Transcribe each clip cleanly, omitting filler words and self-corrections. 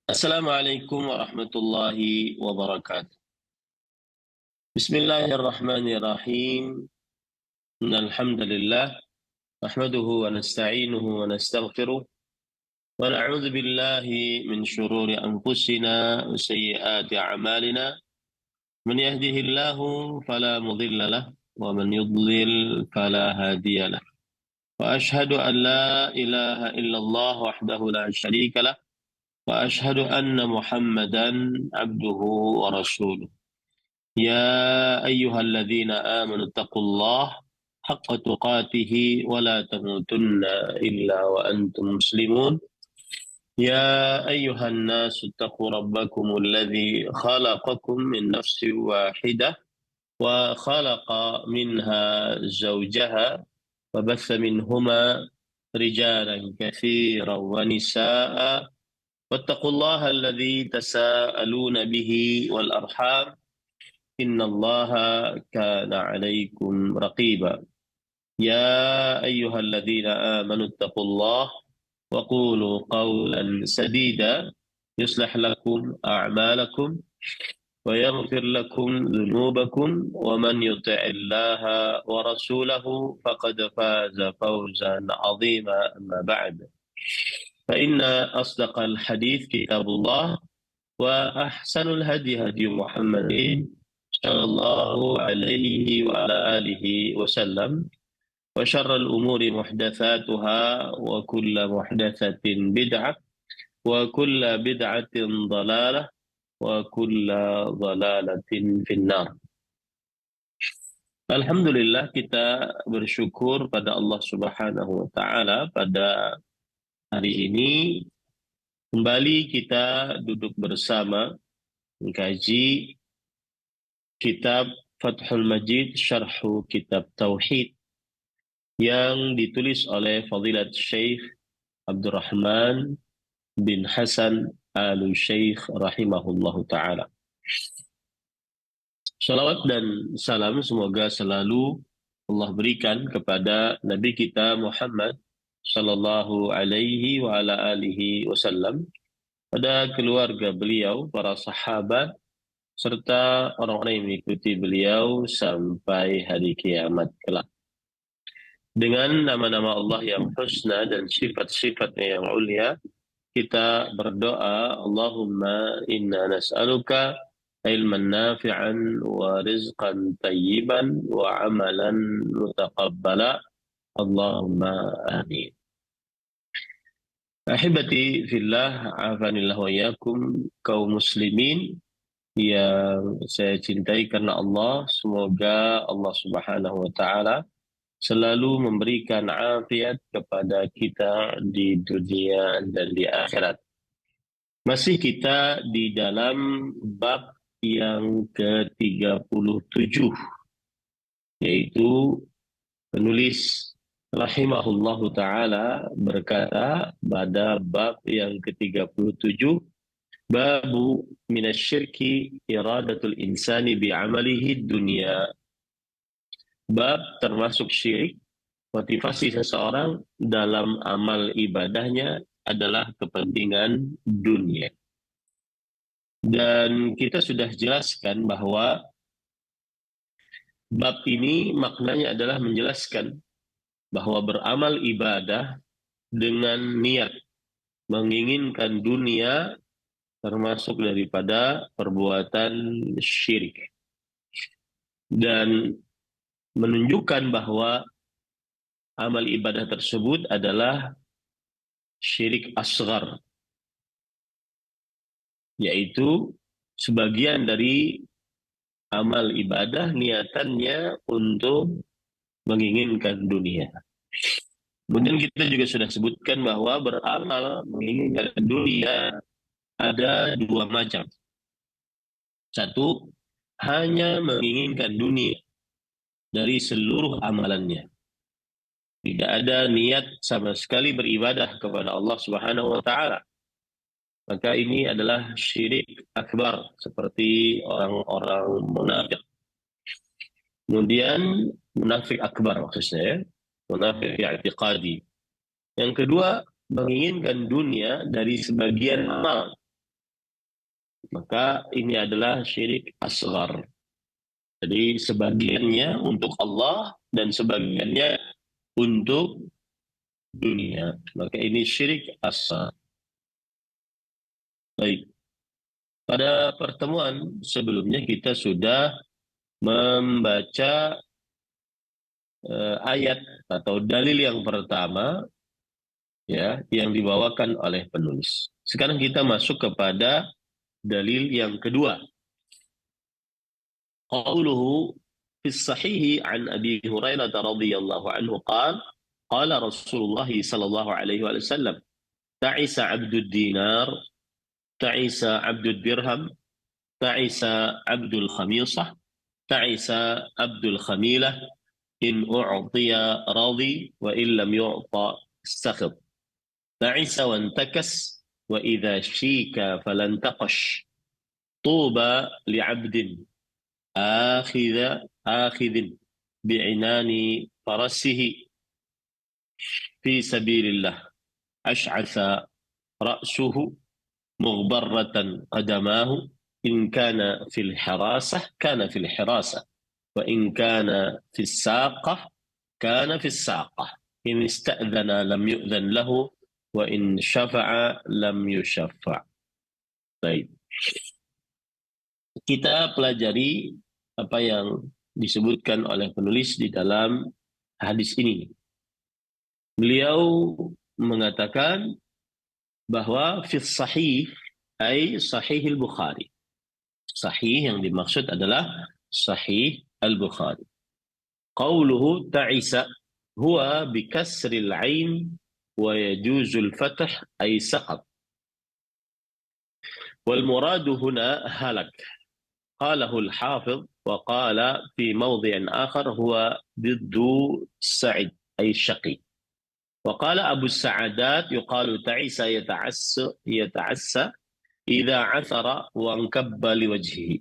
Assalamualaikum warahmatullahi wabarakatuh. Bismillahirrahmanirrahim. Innal hamdalillah nahmaduhu wa nasta'inuhu wa nastaghfiruh wa na'udzu billahi min shururi anfusina wa sayyiati a'malina. Man yahdihillahu fala mudilla lahu wa man yudlil fala hadiya lahu. Wa ashhadu an la ilaha illallah wahdahu la syarika lah wa ashhadu anna Muhammadan abduhu wa rasuluh. يا أيها الذين آمنوا اتقوا الله حق تقاته ولا تموتن إلا وأنتم مسلمون. يا أيها الناس اتقوا ربكم الذي خلقكم من نفس واحدة وخلق منها زوجها وبث منهما رجالا كثيرا ونساء واتقوا الله الذي تساءلون به والأرحام إن الله كان عليكم رقيبا. يا أيها الذين آمنوا اتقوا الله وقولوا قولا سديدا يصلح لكم أعمالكم ويغفر لكم ذنوبكم ومن يطع الله ورسوله فقد فاز فوزا عظيما. أما بعد فإن أصدق الحديث كتاب الله وأحسن الهدي هدي محمد صلى الله عليه وعلى آله وسلم وشر الأمور محدثاتها وكل محدثة بدعة وكل بدعة ضلالة وكل ضلالة في النار. Alhamdulillah, kita bersyukur pada Allah Subhanahu wa taala pada hari ini kembali kita duduk bersama mengkaji kitab Fathul Majid Syarhu Kitab Tauhid yang ditulis oleh Fadilat Syekh Abdurrahman bin Hasan Al-Syekh rahimahullahu ta'ala. Salawat dan salam semoga selalu Allah berikan kepada Nabi kita Muhammad sallallahu alaihi wa ala alihi wasallam, pada keluarga beliau, para sahabat, serta orang-orang yang mengikuti beliau sampai hari kiamat kelak. Dengan nama-nama Allah yang husna dan sifat-sifatnya yang ulia, kita berdoa, Allahumma inna nas'aluka ilman nafi'an wa rizqan tayyiban wa amalan mutaqabbala. Allahumma amin. Ahibati fillah, afanillah wa iyyakum, kaum muslimin yang saya cintai karena Allah, semoga Allah Subhanahu wa taala selalu memberikan afiat kepada kita di dunia dan di akhirat. Masih kita di dalam bab yang ke-37, yaitu penulis rahimahullahu ta'ala berkata pada bab yang ke-37, babu minasyirki iradatul insani bi'amalihi dunia. Bab termasuk syirik, motivasi seseorang dalam amal ibadahnya adalah kepentingan dunia. Dan kita sudah jelaskan bahwa bab ini maknanya adalah menjelaskan bahwa beramal ibadah dengan niat menginginkan dunia termasuk daripada perbuatan syirik, dan menunjukkan bahwa amal ibadah tersebut adalah syirik asghar, yaitu sebagian dari amal ibadah niatannya untuk menginginkan dunia. Kemudian kita juga sudah sebutkan bahwa beramal menginginkan dunia ada dua macam. Satu, hanya menginginkan dunia dari seluruh amalannya. Tidak ada niat sama sekali beribadah kepada Allah Subhanahu wa taala. Maka ini adalah syirik akbar, seperti orang-orang munafik. Kemudian munafik akbar maksudnya, munafik i'tiqadi. Yang kedua, menginginkan dunia dari sebagian amal. maka ini adalah syirik asghar. Jadi sebagiannya untuk Allah dan sebagiannya untuk dunia. Maka ini syirik asghar. Baik. Pada pertemuan sebelumnya kita sudah membaca ayat atau dalil yang pertama ya yang dibawakan oleh penulis. Sekarang kita masuk kepada dalil yang kedua. Qauluhu fi sahih an Abi Hurairah radhiyallahu anhu qala Rasulullah sallallahu alaihi wasallam ta'isa 'abdud dinar ta'isa 'abdud dirham ta'isa 'abdul khamisah ta'isa 'abdul khamilah in u'tiya radi wa in lam yu'ta istakhid ta'isa wa antakas wa idza shika falantaqash tuba li'abdin آخذ بعنان فرسه في سبيل الله أشعث رأسه مغبرة قدماه إن كان في الحراسة كان في الحراسة وإن كان في الساقة كان في الساقة إن استأذن لم يؤذن له وإن شفع لم يشفع. Baik. Kita pelajari apa yang disebutkan oleh penulis di dalam hadis ini. Beliau mengatakan bahwa fi sahih ay sahih al-Bukhari. Sahih yang dimaksud adalah sahih al-Bukhari. Qauluhu ta'isa huwa bikasril ain wa yajuzul fath ay saqat. Wal muradu huna halak. قاله الحافظ وقال في موضع آخر هو ضد السعد أي الشقي وقال أبو السعادات يقال تعس يتعسى إذا عثر وانكب لوجهه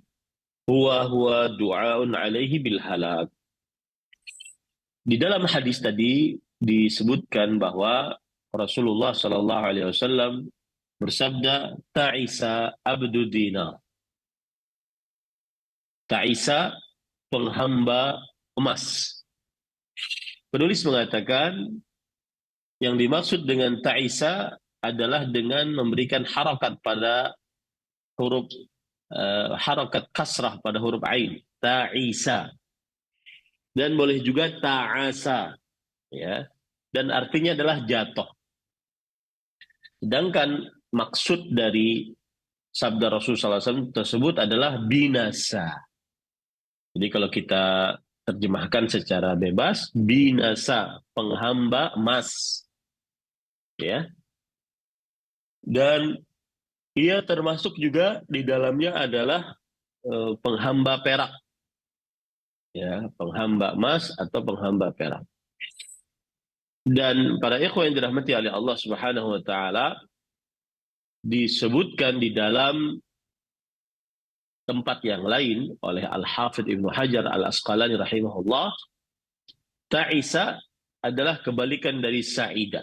هو دعاء عليه بالهلاك. Di dalam hadis tadi disebutkan bahwa Rasulullah Shallallahu Alaihi Wasallam bersabda ta'isa abdu dinar. Ta'isa, penghamba emas. Penulis mengatakan yang dimaksud dengan ta'isa adalah dengan memberikan harakat pada huruf harakat kasrah pada huruf ain. Ta'isa. Dan boleh juga ta'asa, ya. Dan artinya adalah jatuh. Sedangkan maksud dari sabda Rasulullah SAW tersebut adalah binasa. Jadi kalau kita terjemahkan secara bebas, binasa, penghamba emas. Ya. Dan ia termasuk juga di dalamnya adalah penghamba perak. Ya, penghamba emas atau penghamba perak. Dan para ikhwan yang dirahmati oleh Allah Subhanahu wa taala disebutkan di dalam tempat yang lain oleh Al-Hafidh Ibnu Hajar Al-Asqalani rahimahullah, ta'isa adalah kebalikan dari sa'ida,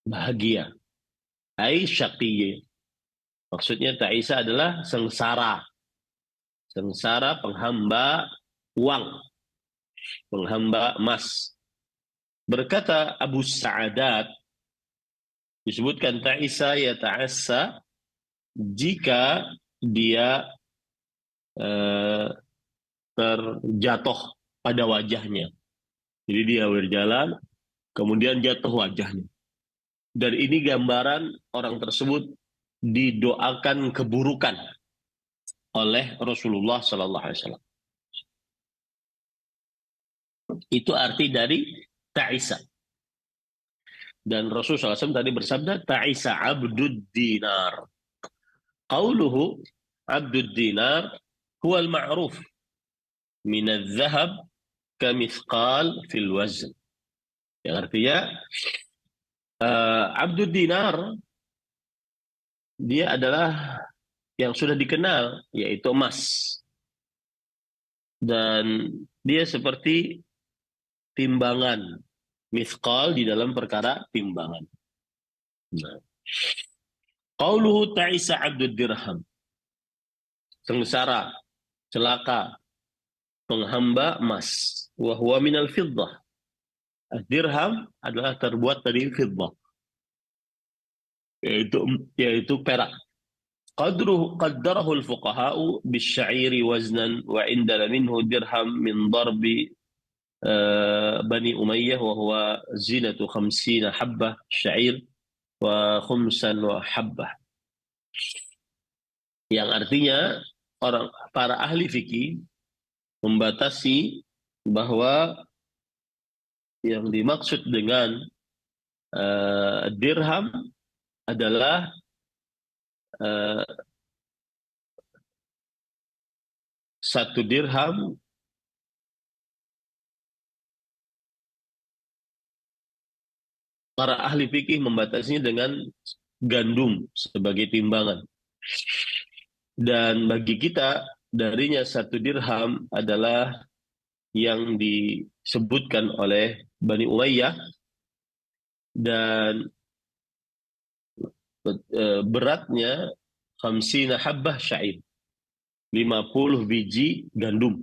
bahagia. Ai syaqiyya. Maksudnya ta'isa adalah sengsara. Sengsara penghamba uang, penghamba emas. Berkata Abu Sa'adat, disebutkan ta'isa ya ta'assa jika dia terjatuh pada wajahnya. Jadi dia berjalan, kemudian jatuh wajahnya. Dan ini gambaran orang tersebut didoakan keburukan oleh Rasulullah Sallallahu Alaihi Wasallam. Itu arti dari ta'isa. Dan Rasulullah SAW tadi bersabda, ta'isa abdud dinar. Qauluhu abdud dinar huwa al-ma'ruf min al-zahab kamithqal fil wazn. Yang artinya abdud dinar dia adalah yang sudah dikenal, yaitu emas. Dan dia seperti timbangan, mithqal di dalam perkara timbangan. Nah. Qauluhu ta'isa abdud dirham. sengsara, celaka, penghamba emas. Wa huwa minal fiddah. Dirham adalah terbuat dari fiddah, yaitu perak. Qaddarahu al-fuqaha'u bisya'iri waznan wa indana minhu dirham min darbi Bani Umayyah wa huwa zinatu 50 habbah sya'ir wa khumsan wa habbah. Yang artinya para ahli fikih membatasi bahwa yang dimaksud dengan dirham adalah satu dirham para ahli fikih membatasinya dengan gandum sebagai timbangan. Dan bagi kita, darinya satu dirham adalah yang disebutkan oleh Bani Umayyah, dan beratnya 50 habbah syair, 50 biji gandum,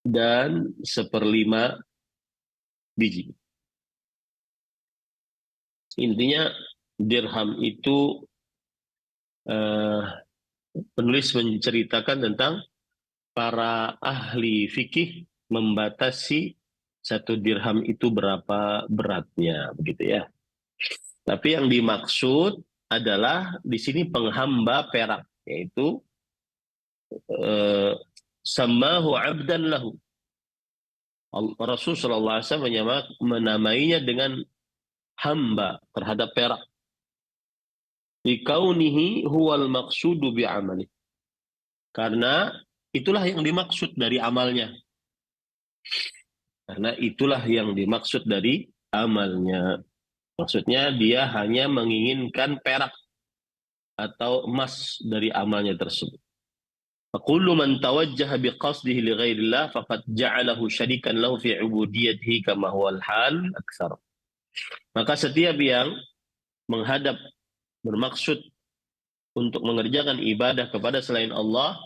dan 1/5 biji. Intinya dirham itu penulis menceritakan tentang para ahli fikih membatasi satu dirham itu berapa beratnya, begitu ya. Tapi yang dimaksud adalah di sini penghamba perak, yaitu samahu abdan lahu. Rasulullah SAW menamainya dengan hamba terhadap perak. Likaunihi huwal maqsudu bi'amali. Karena itulah yang dimaksud dari amalnya. Karena itulah yang dimaksud dari amalnya. Maksudnya dia hanya menginginkan perak atau emas dari amalnya tersebut. Kullu man tawajjaha biqasdihi li ghairillah faqad ja'alahu syarikan lahu fi 'ubudiyatihi kama huwa al-hal aktsar. Maka setiap yang menghadap bermaksud untuk mengerjakan ibadah kepada selain Allah,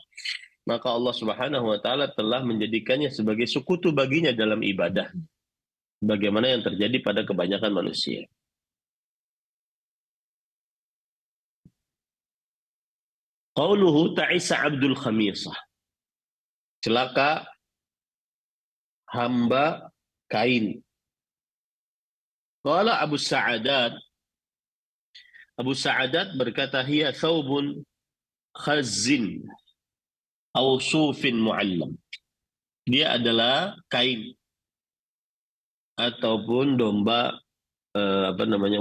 maka Allah Subhanahu wa taala telah menjadikannya sebagai sekutu baginya dalam ibadah. Bagaimana yang terjadi pada kebanyakan manusia. Qauluhu ta'isa abdul khamisah. Celaka hamba kain. Qala Abu Sa'adat. Abu Sa'adat berkata, hiya thawbun khazzin atau sufin mu'allam. Dia adalah kain ataupun domba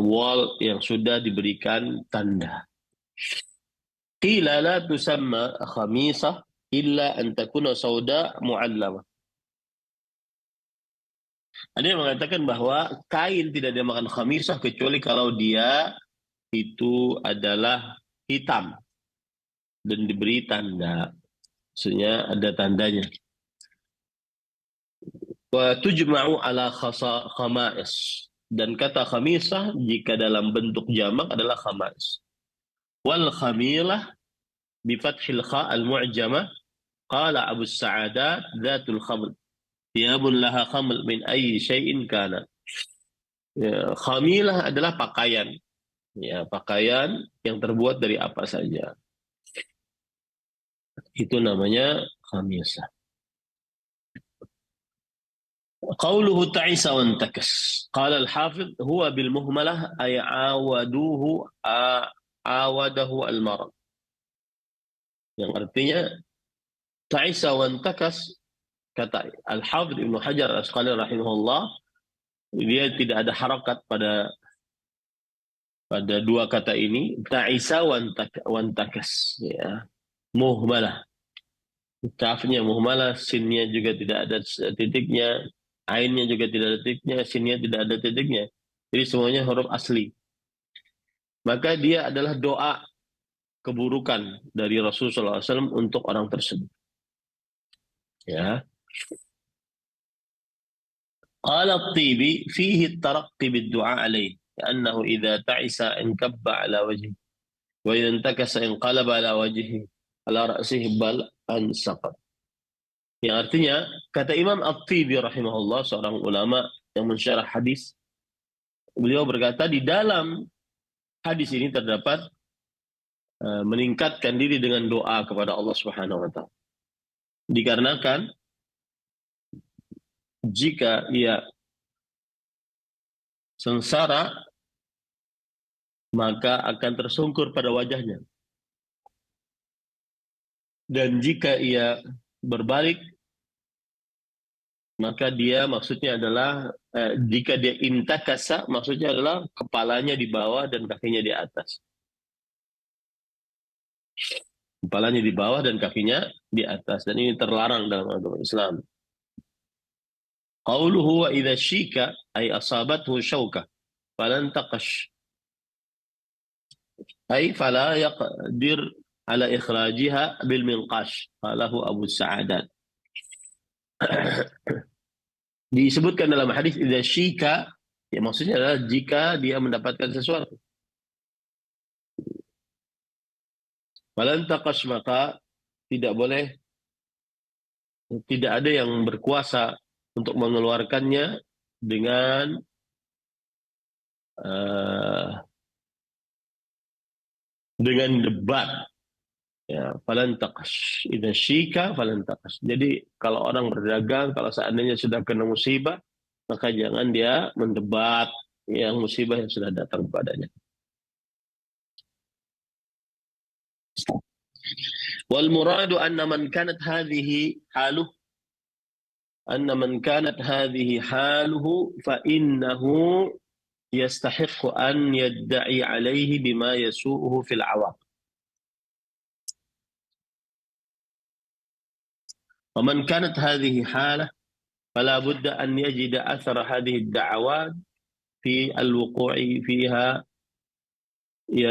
wol yang sudah diberikan tanda. Qila la tusamma khamisah illa an takuna sauda mu'allama. Ada yang mengatakan bahwa kain tidak dinamakan khamisah kecuali kalau dia itu adalah hitam dan diberi tanda. Maksudnya ada tandanya. Wa tujma'u ala khamais. Dan kata khamisah jika dalam bentuk jamak adalah khamais. Wal khamilah bi fathil kha al mu'jamah qala Abu Sa'adat dzatul khamr. Thiyabun laha khaml min ayyi syai'in kana. Ya, khamilah adalah pakaian. Ya, pakaian yang terbuat dari apa saja. Itu namanya khamisah. Qauluhu ta'isa wa antakas. Qala al-hafidh huwa bil muhmalah ay awadahu al-marad. Yang artinya ta'isa wa antakas, kata al-hafidh Ibnu Hajar Al-Asqalani rahimahullah, dia tidak ada harakat pada dua kata ini, ta'isa wa antakas, ya. Muhmalah. Kafnya muhmalah, sinnya juga tidak ada titiknya, ainnya juga tidak ada titiknya, sinnya tidak ada titiknya. Jadi semuanya huruf asli. Maka dia adalah doa keburukan dari Rasulullah SAW untuk orang tersebut. Ya. Qala at-Tibi fihi at-taraqqi bid-du'a alayh, لأنه إذا تعس انكب على وجهه. wa idza intakasa inqalaba ala wajhihi ala ra'sihi bal an saqat. Yang artinya, kata Imam At-Tibi rahimahullah, seorang ulama yang mensyarah hadis, beliau berkata di dalam hadis ini terdapat meningkatkan diri dengan doa kepada Allah Subhanahu wa taala. Dikarenakan jika ia sengsara, maka akan tersungkur pada wajahnya. Dan jika ia berbalik, maka dia maksudnya adalah jika dia intakasa, maksudnya adalah kepalanya di bawah dan kakinya di atas. Kepalanya di bawah dan kakinya di atas. Dan ini terlarang dalam agama Islam. Qauluhu wa idza syika ay asabathu syauka falan taqash ay fala yaqdir ala ikhrajiha bil minqash qalahu Abu Sa'adat. Disebutkan dalam hadis idza syika, ya maksudnya adalah jika dia mendapatkan sesuatu. Falan taqash, maka tidak boleh, tidak ada yang berkuasa untuk mengeluarkannya dengan debat. Ya, falan taqash. Idza syika falan taqash. Jadi kalau orang berdagang, kalau seandainya sudah kena musibah, maka jangan dia mendebat yang musibah yang sudah datang kepadanya. Wal muradu anna man kanat hadhihi haluh fa innahu yastahiqqu an yadda'i alaihi bima yasu'uhu fil awaq. ومن كانت هذه حالة فلا بد أن يجد أثر هذه الدعوات في الوقوع فيها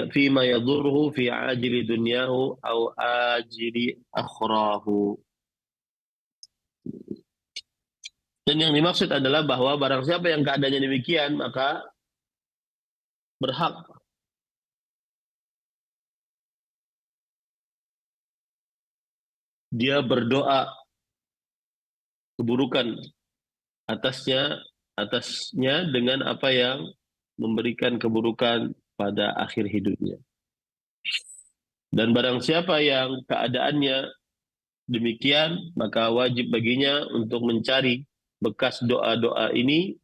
فيما يضره في عاجل دنياه أو آجل أخراه. Dan yang dimaksud adalah bahwa barang siapa yang keadaannya demikian, maka berhak dia berdoa keburukan atasnya dengan apa yang memberikan keburukan pada akhir hidupnya. Dan barang siapa yang keadaannya demikian, maka wajib baginya untuk mencari bekas doa-doa ini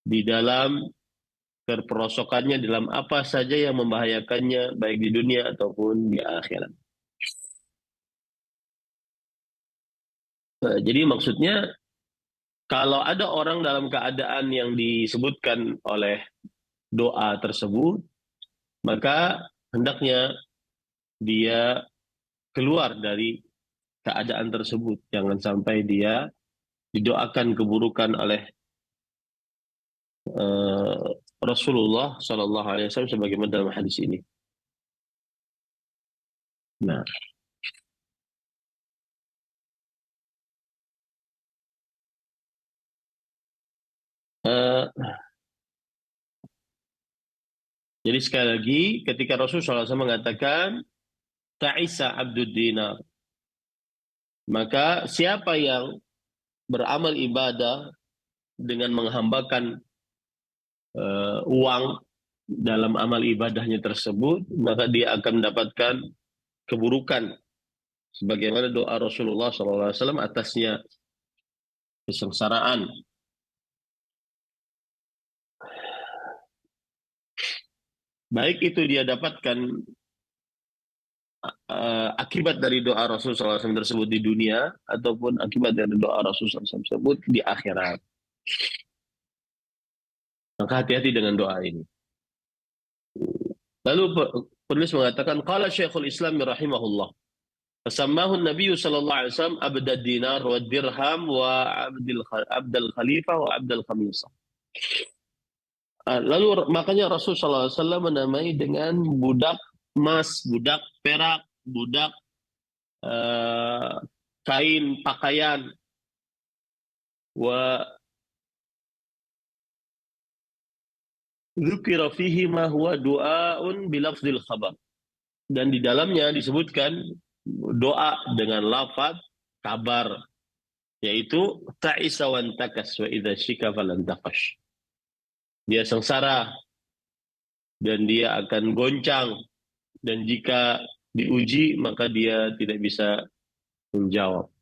di dalam keperosokannya, dalam apa saja yang membahayakannya, baik di dunia ataupun di akhirat. Jadi maksudnya, kalau ada orang dalam keadaan yang disebutkan oleh doa tersebut, maka hendaknya dia keluar dari keadaan tersebut. Jangan sampai dia didoakan keburukan oleh Rasulullah Sallallahu Alaihi Wasallam sebagaimana dalam hadis ini. Nah, jadi sekali lagi, ketika Rasulullah SAW mengatakan ta'isa abdud dinar, maka siapa yang beramal ibadah dengan menghambakan uang dalam amal ibadahnya tersebut, maka dia akan mendapatkan keburukan sebagaimana doa Rasulullah SAW atasnya, kesengsaraan. Baik itu dia dapatkan akibat dari doa Rasulullah SAW tersebut di dunia, ataupun akibat dari doa Rasulullah SAW tersebut di akhirat. Maka hati-hati dengan doa ini. Lalu penulis mengatakan, qala Syekhul Islam rahimahullah, fasammahu Nabi sallallahu alaihi wasallam abdad dinar wa dirham wa abdal khalifah wa abdal khamisah. Lalu makanya Rasulullah SAW menamai dengan budak emas, budak perak, budak kain pakaian, wa dzukira fihi ma huwa du'aun bilafzil khabar. Dan di dalamnya disebutkan doa dengan lafaz kabar, yaitu ta'isa wa antakas wa idza syika falan taqash. Dia sengsara dan dia akan goncang, dan jika diuji maka dia tidak bisa menjawab.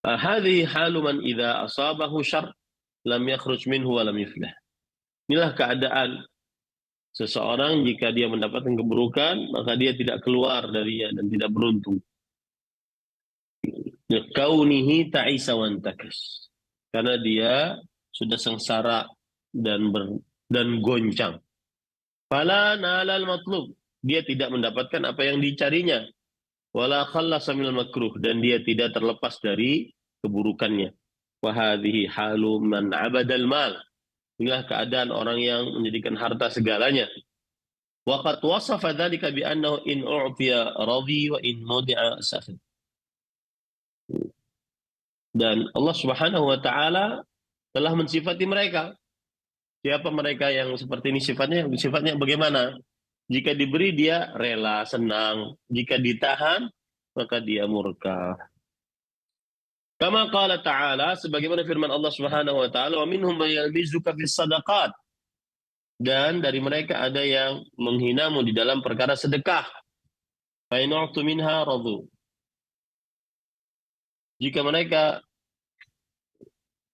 Hadhihi halu man idza asabahu syarr lam yakhruj minhu wa lam yuflah. Inilah keadaan seseorang jika dia mendapatkan keburukan, maka dia tidak keluar darinya dan tidak beruntung. Kaunihi ta'isa wa antakas. Karena dia sudah sengsara dan goncang. Fala nalal matlub. Dia tidak mendapatkan apa yang dicarinya. Wala khallasa minal makruh, dan dia tidak terlepas dari keburukannya. Wa hadhihi halu man abadal mal. Inilah keadaan orang yang menjadikan harta segalanya. Wa qad wasafa dzalika bi annahu in u'tiya radhi wa in mudi'a sakhid. Dan Allah Subhanahu wa taala telah mensifati mereka. Siapa mereka yang seperti ini sifatnya? Sifatnya bagaimana? Jika diberi dia rela, senang. Jika ditahan, maka dia murka. Kama qala ta'ala, sebagaimana firman Allah Subhanahu wa taala, "Wa minhum may yalmizuka fis shadaqat." Dan dari mereka ada yang menghinamu di dalam perkara sedekah. Fa in u'tu minha radu. Jika mereka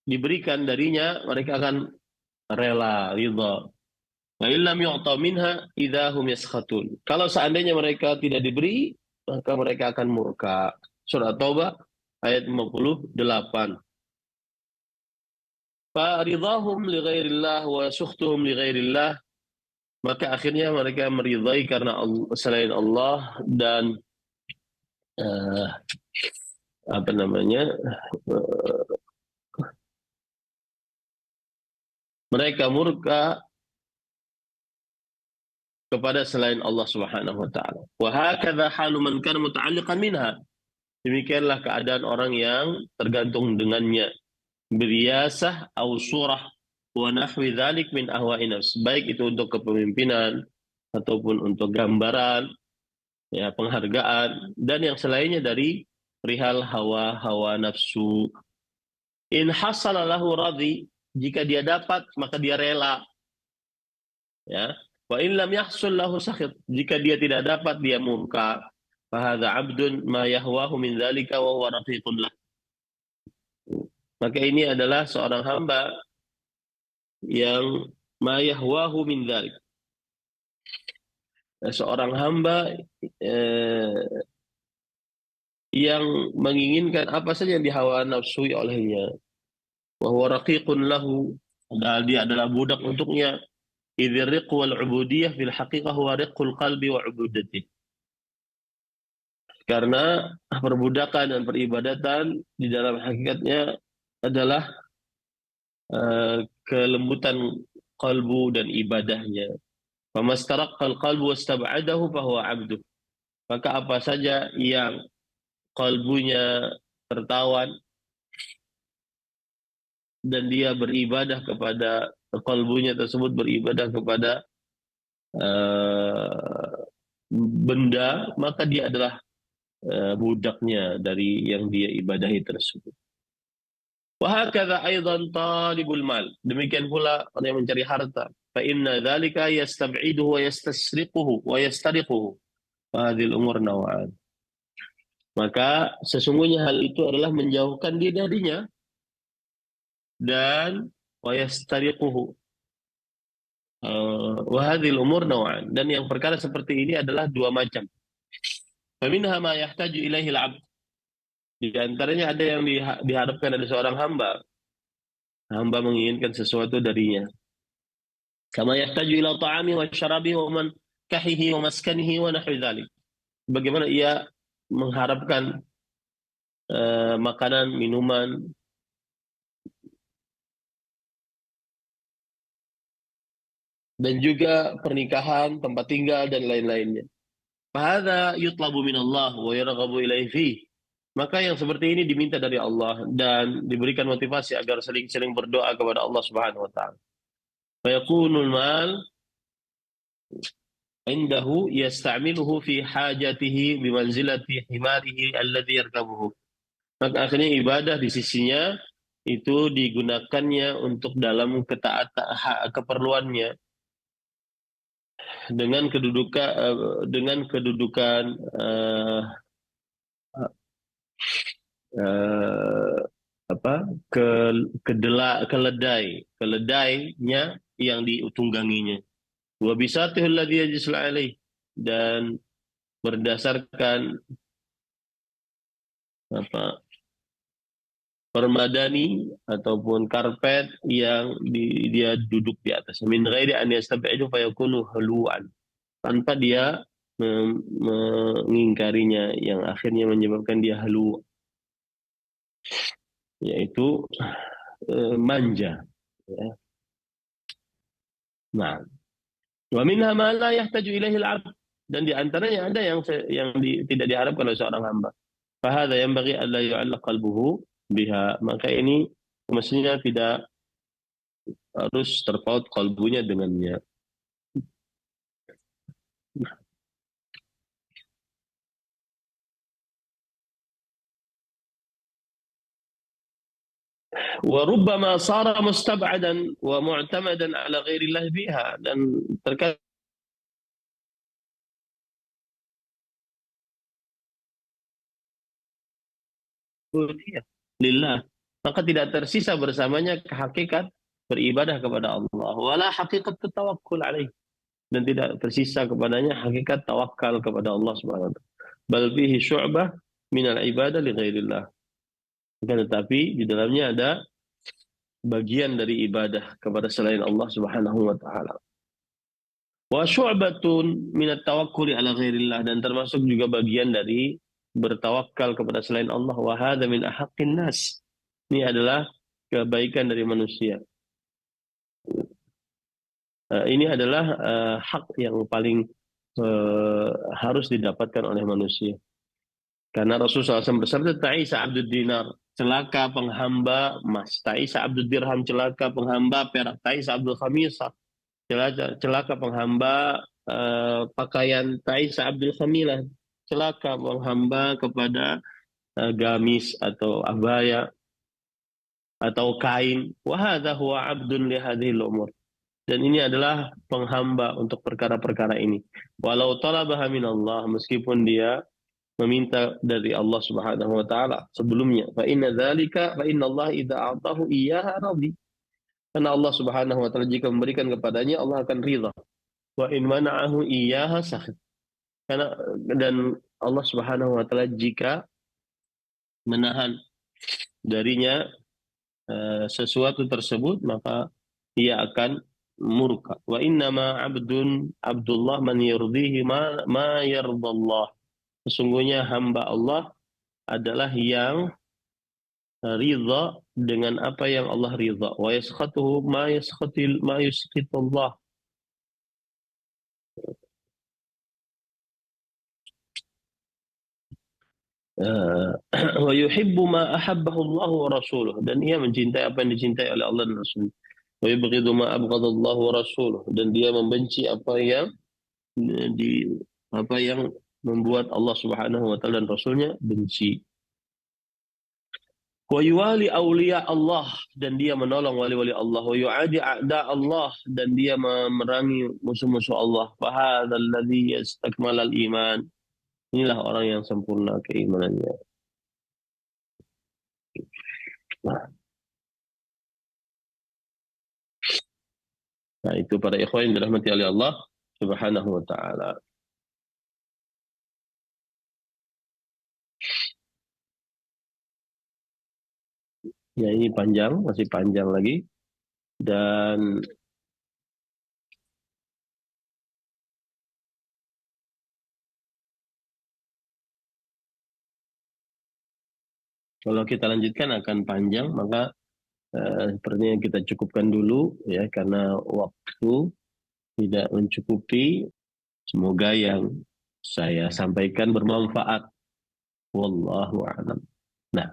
diberikan darinya, mereka akan rela, ridha. Wa illam yu'ta minha idahum yaskhatun. Kalau seandainya mereka tidak diberi, maka mereka akan murka. Surah Taubah ayat 58. Fa ridahum li ghairillah wa sukhtuhum li ghairillah. Maka akhirnya mereka meridai karena Allah, selain Allah, dan uh, apa namanya? Mereka murka kepada selain Allah Subhanahu wa taala. Wa hakadha halu man kana muta'alliqan minha. Demikianlah keadaan orang yang tergantung dengannya. Beriyasah au surah wa nahwi dzalik min ahwa'i nafs. Baik itu untuk kepemimpinan ataupun untuk gambaran, ya, penghargaan dan yang selainnya dari perihal hawa nafsu. In hasala lahu radhi, jika dia dapat maka dia rela. Ya. Wa in lam yahsul lahu sakhit, jika dia tidak dapat dia murka. Fahadha abdun ma yahwahu min dzalika wa huwa rafiqun lah. Maka ini adalah seorang hamba yang ma yahwahu min dzalik. Seorang hamba yang menginginkan apa saja yang dihawa nafsui olehnya. Wa huwa raqiqun lahu, padahal dia adalah budak untuknya. Idzir riq wal ubudiyah fil haqiqah huwa riqul qalbi wa ubudati. Karena perbudakan dan peribadatan di dalam hakikatnya adalah kelembutan kalbu dan ibadahnya. Famastaraqqal qalbu wastab'adahu fahuwa 'abduh. Maka apa saja yang kalbunya tertawan dan dia beribadah kepada kalbunya tersebut, beribadah kepada benda, maka dia adalah budaknya dari yang dia ibadahi tersebut. Wa hakadha aidan talibul mal. Demikian pula orang yang mencari harta. Fa inna dzalika yastab'iduhu wa yastasriquhu wa yastariquhu. Hadhil umur naw'an. Maka sesungguhnya hal itu adalah menjauhkan dia darinya, dan wa yastariquhu. Wa hadhil umur naw'an. Dan yang perkara seperti ini adalah dua macam. Fa minha ma yahtaju ilaihi al-'abd. Di antaranya ada yang diharapkan dari seorang hamba. Hamba menginginkan sesuatu darinya. Kama yahtaju ila ta'ami wa syarabi wa man kahihi wa maskanihi wa nahwi dzalik. Bagaimana ia mengharapkan makanan, minuman, dan juga pernikahan, tempat tinggal dan lain-lainnya. Fahadha yutlabu minallah wa yarghabu ilaihi fi. Maka yang seperti ini diminta dari Allah dan diberikan motivasi agar sering-sering berdoa kepada Allah Subhanahu wa taala. Fa yakunul mal indahu yasta'miluhu fi hajatihi bimanzilati himarihi alladhi yarkabuhu. Maka akhirnya ibadah di sisinya itu digunakannya untuk dalam ketaatan keperluannya dengan kedudukan eh, apa ke keledainya yang ditungganginya. Wa bisatihul ladzi yajlisu alaih, dan berdasarkan apa permadani ataupun karpet yang dia duduk di atas, min ghairi an yastabi'u fayakunu haluan, tanpa dia mengingkarinya, yang akhirnya menyebabkan dia halu, yaitu manja, ya. Nah, wa minha ma la yahtaju ilaihi al-'abd, dan di antaranya ada yang tidak diharapkan oleh seorang hamba. Fahadha yanbaghi alla yu'allaq qalbuhu biha, maka ini mestinya tidak harus terpaut kalbunya dengannya. Wa rubbama sara mustab'adan wa mu'tamadan ala ghairillah biha, dan terkadang lillah, maka tidak tersisa bersamanya hakikat beribadah kepada Allah, wala hakikat tawakkul alaih, dan tidak tersisa kepadanya hakikat tawakal kepada Allah Subhanahu wa taala. Bal fihi syu'bah min al-ibadah li ghairillah. Tetapi di dalamnya ada bagian dari ibadah kepada selain Allah Subhanahu wa taala. Wa syu'batun min at-tawakkuli ala ghairillah, dan termasuk juga bagian dari bertawakal kepada selain Allah. Wa hadza min ahaqqin nas. Ini adalah kebaikan dari manusia. Ini adalah hak yang paling harus didapatkan oleh manusia. Karena Rasulullah SAW bersabda, Ta'isa Abdul Dinar, celaka penghamba emas. Ta'isa Abdul Dirham, celaka penghamba perak. Ta'isa Abdul Khamisah, celaka penghamba pakaian. Ta'isa Abdul Khamilah, celaka penghamba kepada gamis atau abaya atau kain. Wahadha huwa abdun li hadhil umur. Dan ini adalah penghamba untuk perkara-perkara ini. Walau talabaha minallah, meskipun dia meminta dari Allah Subhanahu wa taala sebelumnya. Fa inna Allah idza a'tahu iyyaha radhi. Karena Allah Subhanahu wa taala jika memberikan kepadanya, Allah akan ridha. Wa in mana'ahu iyyaha sakhit. Karena dan Allah Subhanahu wa taala jika menahan darinya sesuatu tersebut, maka ia akan murka. Wa innama abdullah man yurdihi ma yardallah. Sesungguhnya hamba Allah adalah yang ridha dengan apa yang Allah ridha. Wa yaskhatuhu ma yaskhitullah. Wa yuhibbu ma ahabbahu Allah wa rasuluh, dan ia mencintai apa yang dicintai oleh Allah dan Rasul. Wa yubghidu ma abghadallahu wa rasuluh, dan dia membenci apa yang membuat Allah Subhanahu wa taala dan Rasulnya benci. Wa yuwali awliya Allah, dan dia menolong wali-wali Allah. Wa yu'adi a'da Allah, dan dia memerangi musuh-musuh Allah. Fa hadzal ladzi yastakmalal iman. Inilah orang yang sempurna keimanannya. Nah, itu para ikhwan yang dirahmati oleh Allah Subhanahu wa taala. Ya, ini panjang, masih panjang lagi. Dan kalau kita lanjutkan akan panjang, maka sepertinya kita cukupkan dulu ya, karena waktu tidak mencukupi. Semoga yang saya sampaikan bermanfaat. Wallahu a'lam. Nah,